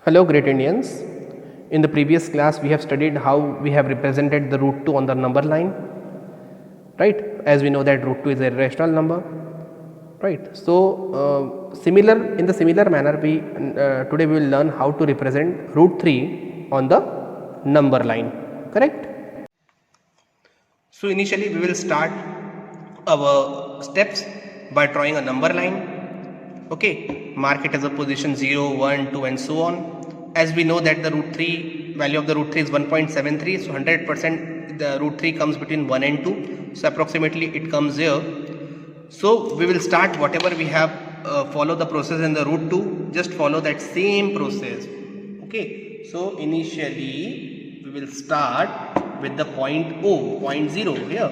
Hello great Indians. In the previous class we have studied how we have represented the root 2 on the number line, right? As we know that root 2 is a rational number, right? So in the similar manner we today we will learn how to represent root 3 on the number line, correct? So initially we will start our steps by drawing a number line. Okay, mark it as a position 0, 1, 2 and so on. As we know that the root 3 value of the root 3 is 1.73, so 100% the root 3 comes between 1 and 2, so approximately it comes here. So we will start whatever we have follow the process in the root 2, just follow that same process. Okay, so initially we will start with the point O, point 0 here,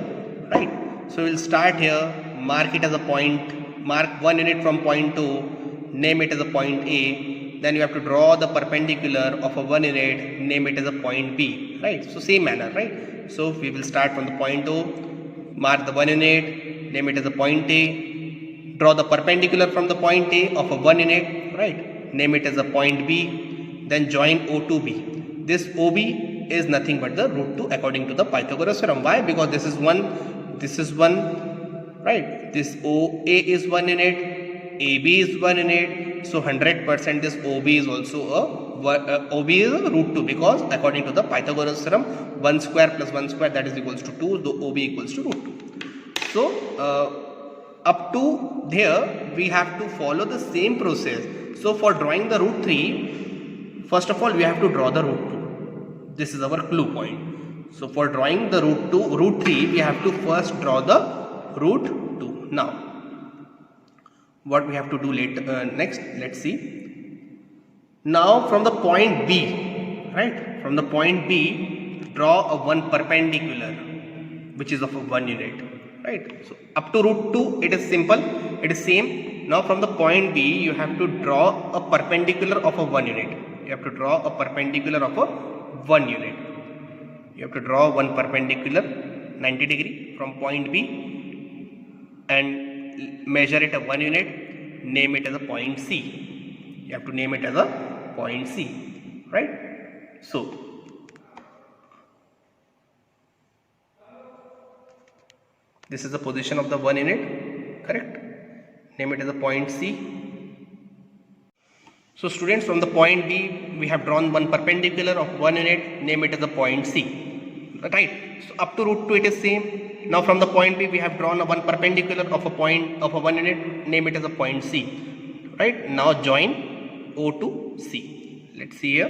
right? So we will start here, mark it as a point, mark one unit from point O, name it as a point A. Then you have to draw the perpendicular of a 1 unit, name it as a point B, right? So same manner, right? So we will start from the point O, mark the 1 unit, name it as a point A, draw the perpendicular from the point A of a 1 unit, right? Name it as a point B, then join O to B. This OB is nothing but the root 2 according to the Pythagoras theorem. Why? Because this is 1, right? This OA is 1 unit, AB is 1 unit, so 100% this OB is also OB is a root 2, because according to the Pythagoras theorem 1 square plus 1 square, that is equals to 2, the OB equals to root 2. So up to there we have to follow the same process. So for drawing the root 3, first of all we have to draw the root 2. This is our clue point. So for drawing the root 3 we have to first draw the root 2. Now what we have to do next, let's see. Now from the point B, right, from the point B draw a one perpendicular which is of a 1 unit, right? So up to root 2 it is simple, it is same. Now from the point B you have to draw a perpendicular of a 1 unit. You have to draw a perpendicular of a 1 unit. You have to draw one perpendicular 90 degree from point B and measure it at 1 unit, name it as a point C. You have to name it as a point C, right? So this is the position of the 1 unit, correct? Name it as a point C. So students, from the point B we have drawn one perpendicular of 1 unit, name it as a point C, right? So up to root 2 it is same. Now from the point B we have drawn a one perpendicular of a 1 unit, name it as a point C, right? Now join O to C. Let's see here.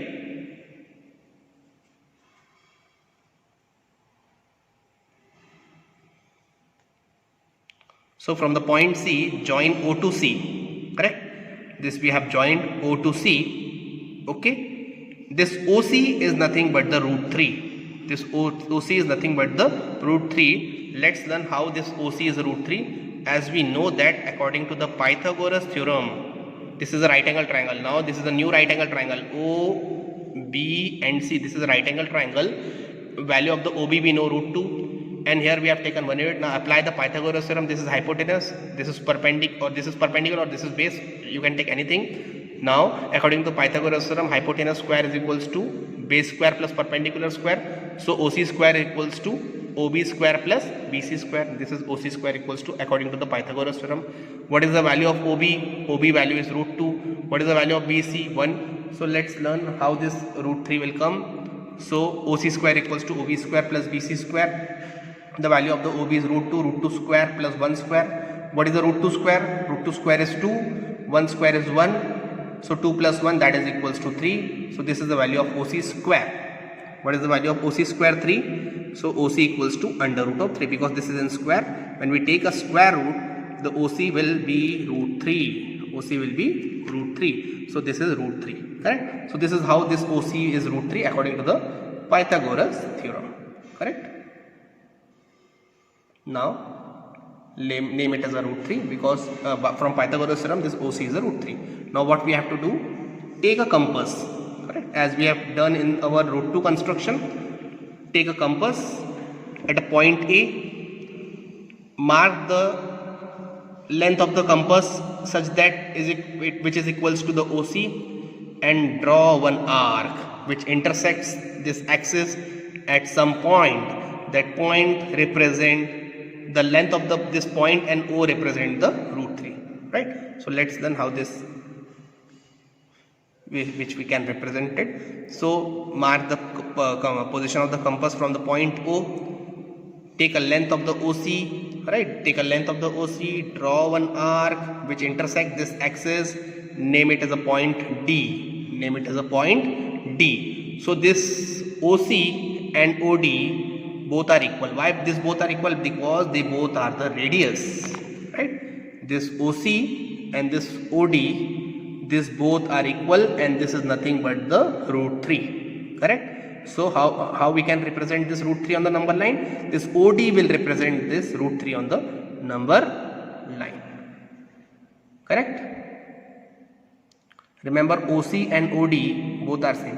So from the point C join O to C, correct? This we have joined O to C. Okay, this OC is nothing but the root 3. This OC is nothing but the root 3. Let's learn how this OC is root 3. As we know that according to the Pythagoras theorem, this is a right angle triangle. Now this is a new right angle triangle, O, B and C. This is a right angle triangle. Value of the OB we know, root 2. And here we have taken 1 unit. Now apply the Pythagoras theorem. This is hypotenuse, this is perpendicular, or this is perpendicular, or this is base. You can take anything. Now according to Pythagoras theorem, hypotenuse square is equals to base square plus perpendicular square. So OC square equals to OB square plus BC square. This is OC square equals to, according to the Pythagoras theorem. What is the value of OB? OB value is root 2. What is the value of BC? 1. So let's learn how this root 3 will come. So OC square equals to OB square plus BC square. The value of the OB is root 2 square plus 1 square. What is the root 2 square? Root 2 square is 2, 1 square is 1. So 2 plus 1, that is equals to 3. So this is the value of OC square. What is the value of OC square? 3. So OC equals to under root of 3, because this is in square. When we take a square root, the OC will be root 3. OC will be root 3. So this is root 3. Correct? So this is how this OC is root 3 according to the Pythagoras theorem. Correct? Now name it as a root 3, because from Pythagoras theorem this OC is a root 3. Now what we have to do? Take a compass. Correct? As we have done in our root 2 construction, take a compass at a point A, mark the length of the compass such that which is equals to the OC, and draw one arc which intersects this axis at some point. That point represent the length of this point, and O represent the root 3, right? So let's learn how this, which we can represent it. So mark the position of the compass from the point O, take a length of the OC, right? Take a length of the OC, draw one arc which intersect this axis, name it as a point D, name it as a point D. So this OC and OD both are equal. Why this both are equal? Because they both are the radius, right? This OC and this OD, this both are equal, and this is nothing but the root 3, correct? So how we can represent this root 3 on the number line? This OD will represent this root 3 on the number line, correct? Remember, OC and OD both are same.